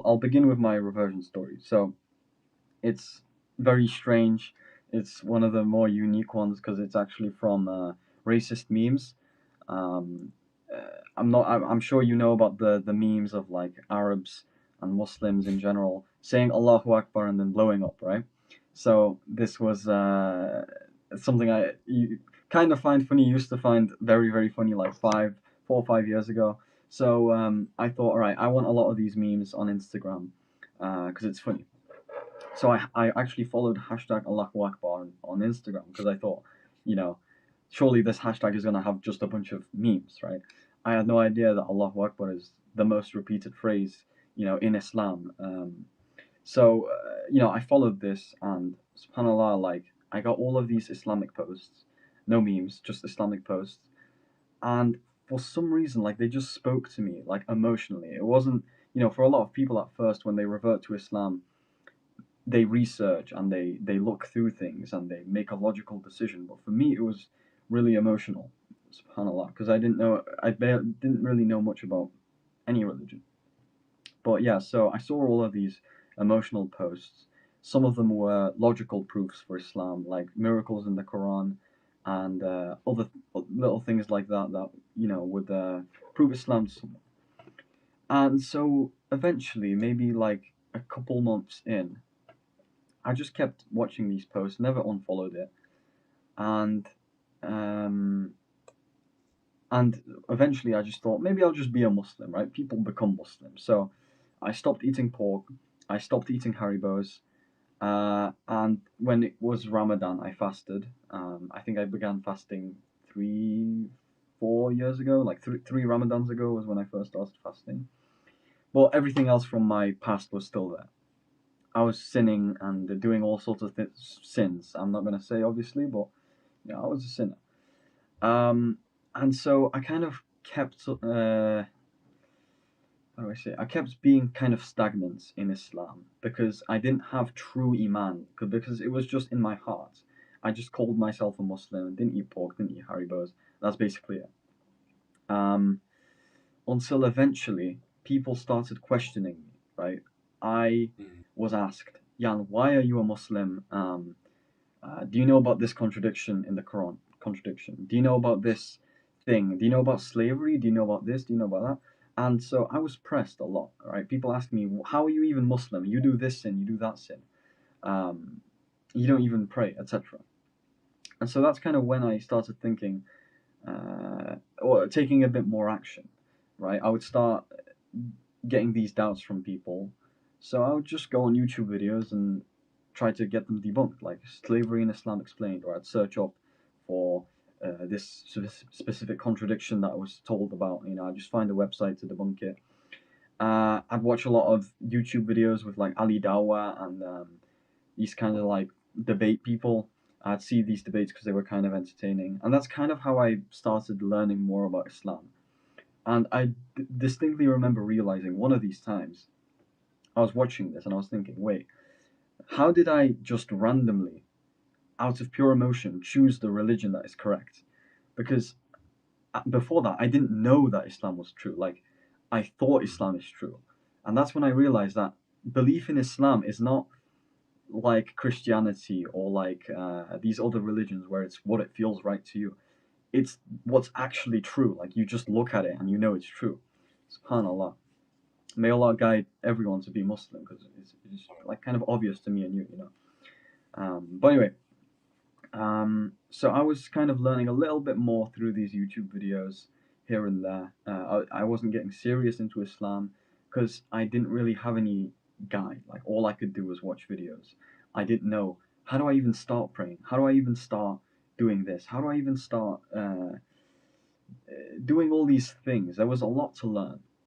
I'll begin with my reversion story. So it's very strange. It's one of the more unique ones because it's actually from racist memes. Um, I'm sure you know about the memes of like Arabs and Muslims in general saying Allahu Akbar and then blowing up, right? So this was something kind of find funny. Used to find very funny like 4 or 5 years ago. So I thought, all right, I want a lot of these memes on Instagram because it's funny. So I actually followed hashtag Allahu Akbar on Instagram because I thought, you know, surely this hashtag is gonna have just a bunch of memes, right? I had no idea that Allahu Akbar is the most repeated phrase, in Islam. I followed this and subhanallah, like I got all of these Islamic posts, no memes, just Islamic posts, and for some reason, like they just spoke to me like emotionally. It wasn't, for a lot of people at first when they revert to Islam, they research and they look through things and they make a logical decision. But for me, it was really emotional, subhanallah, because didn't really know much about any religion. But yeah, so I saw all of these emotional posts. Some of them were logical proofs for Islam, like miracles in the Quran and other little things like that would prove Islam to someone. And so eventually, maybe like a couple months in, I just kept watching these posts, never unfollowed it, and um, and eventually I just thought maybe I'll just be a Muslim, right? People become Muslims, so I stopped eating pork, I stopped eating Haribos, and when it was Ramadan, I fasted. I think I began fasting 4 years ago, like three Ramadans ago was when I first started fasting. But everything else from my past was still there. I was sinning and doing all sorts of sins. I'm not going to say obviously, but I was a sinner. Um, and so I kind of kept, how do I say? I kept being kind of stagnant in Islam because I didn't have true iman, because it was just in my heart. I just called myself a Muslim, didn't eat pork, didn't eat haribos. That's basically it. Um, until eventually people started questioning me, right? I was asked, Jan, why are you a Muslim? Do you know about this contradiction in the Quran? Contradiction. Do you know about this thing? Do you know about slavery? Do you know about this? Do you know about that? And so I was pressed a lot, right? People ask me, how are you even Muslim? You do this sin, you do that sin. Um, you don't even pray, etc. And so that's kind of when I started thinking, or taking a bit more action, right? I would start getting these doubts from people. So I would just go on YouTube videos and try to get them debunked, like Slavery in Islam Explained, or I'd search up for this specific contradiction that I was told about. I just find a website to debunk it. I'd watch a lot of YouTube videos with like Ali Dawah and these kind of like debate people. I'd see these debates because they were kind of entertaining, and that's kind of how I started learning more about Islam. And I distinctly remember realizing one of these times I was watching this and I was thinking, wait, how did I just randomly, out of pure emotion, choose the religion that is correct? Because before that, I didn't know that Islam was true. Like, I thought Islam is true. And that's when I realized that belief in Islam is not like Christianity or like these other religions where it's what it feels right to you. It's what's actually true. Like, you just look at it and you know it's true. SubhanAllah. May Allah guide everyone to be Muslim because it's like kind of obvious to me and you. But anyway, so I was kind of learning a little bit more through these YouTube videos here and there. I wasn't getting serious into Islam because I didn't really have any guide. Like all I could do was watch videos. I didn't know, how do I even start praying? How do I even start doing this? How do I even start doing all these things? There was a lot to learn.